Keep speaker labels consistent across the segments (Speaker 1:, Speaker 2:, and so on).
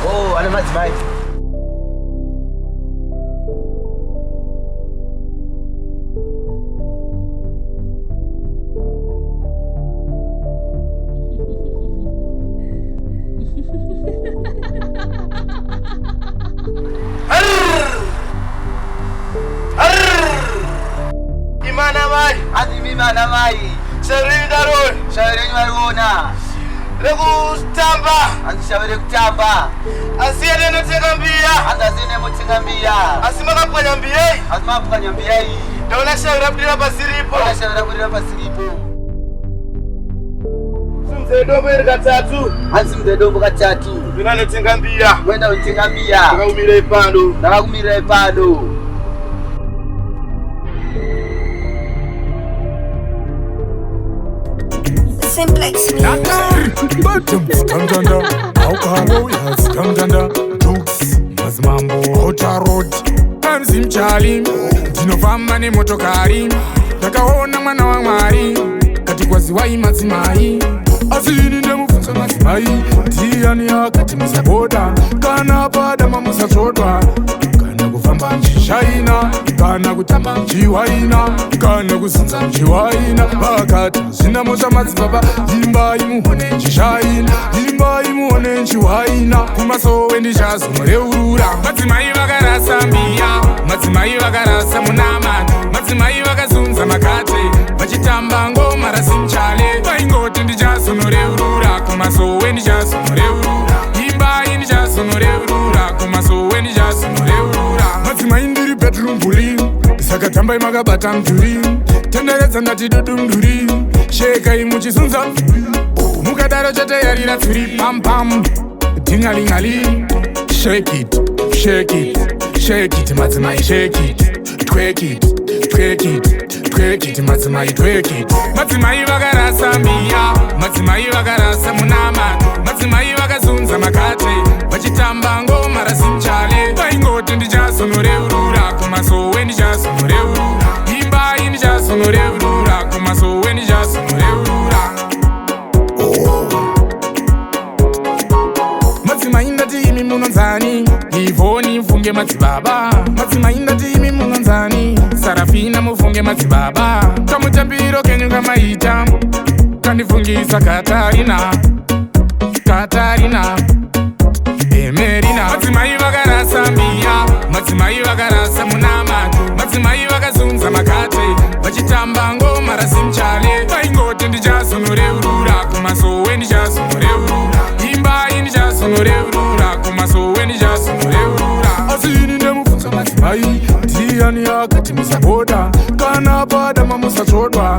Speaker 1: Oh, ana madzimai.
Speaker 2: Imana mai,
Speaker 1: Azimi mana mai.
Speaker 2: Shauri darul,
Speaker 1: Shauri maruna.
Speaker 2: Legu tamba,
Speaker 1: Anshauri kutamba.
Speaker 2: Asiye no tegambia,
Speaker 1: Andazine mutingambia.
Speaker 2: Asimaka kwanyambia,
Speaker 1: Azima kanyambia hii.
Speaker 2: Dauna shauri abdira basiripo.
Speaker 1: Ona shauri kudira pasilipo.
Speaker 2: Sumzedo bere gatatu.
Speaker 1: Ansimzedo bukatatu.
Speaker 2: Binane tingambia.
Speaker 1: Wenda utingambia.
Speaker 2: Akaumira ipando.
Speaker 1: Nakakumira ipando.
Speaker 3: Simplex music.
Speaker 4: Skandanda, Aukalo, ya skandanda, Jukes, Mazmambo, Outer Road, MC Mchali, Dinofamba ni motokari, takaona mwana wa Mwari, katikwa ziwai mazimai, asini ndemufunza mazimai, tiani ya kati musaboda, kana pada mamusa chotwa, kana kufamba mchishaina, kana kutamba mchiwaina, kana kusinza mchiwaina, bakati zina moja mazibaba, imba imuhone mchishaina, imba imuhone mchiwaina, kumasowe ndishazo mreurura, madzimai vakarasa mbiya, madzimai vakarasa munamani, madzimai vakazunza makate, vachitamba ngoma rasimchale, vaingoti ndichazonoreurura, kumasowe ndichazonoreurura, imbai ndichazonoreurura, kumasowe ndichazonoreurura, madzimai ndiri bedroom bully, saka tambai makabata mdhuri, tenderedza ngati dudumduri, shekai muchizunza mukadaro chateyarira tsuri pampam, dingalingali, shake it, shake it, shake it, madzimai shake it, twerk it, twerk it, twerk it, madzimai twerk it. Madzimai vakarasa mbiya, madzimai vakarasa munamani, madzimai vakazunza makate, vachitamba ngoma rasimchale, vaingoti ndichazonoreurura, kumasowe ndichazonoreurura, imbai ndichazonoreurura, kumasowe ndichazonoreurura. Madzimai ndati imi munonzani, Ivoni mfunge madzibaba, madzimai ndati imi munonzani, Sarafina mufunge madzibaba, kamutambiro kenyu kamaita, kandifungisa Katarina, Katarina, Emerina. Madzimai vakarasa mbiya, madzimai vakarasa munamani, madzimai vakazunza makate, vachitamba ngoma rasimchale, vaingoti ndichazonoreurura, kumasowe ndichazonoreurura, imbai ndichazonoreurura, kumasowe ndichazonoreurura, asini ndemufunza madzimai, ndiani akati musaboda, kana pada mamusachotwa,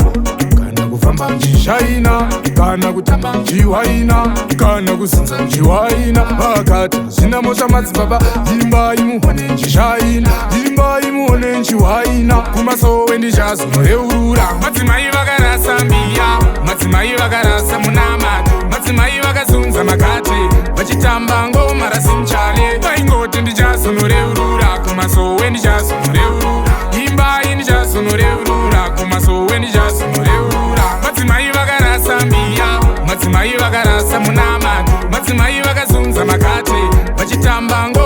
Speaker 4: kana kufamba mchishaina, kana kutamba mchiwaina, kana kuzinza mchiwaina, akati zina mosha madzibaba, imbai muhone mchishaina, imbai muhone mchiwaina, kumasowe ndichazonoreurura. Madzimai vakarasa mbiya, madzimai vakarasa munamani, madzimai vakazunza makate, vachitamba ngoma rasimchale, vaingoti ndichazonoreurura, kumasowe ndichazonoreurura, imbai ndichazonoreurura, kumasowe ndichazonoreurura. Madzimai vakarasa mbiya, madzimai vakarasa munamani, madzimai vakazunza makate, vachitamba ngoma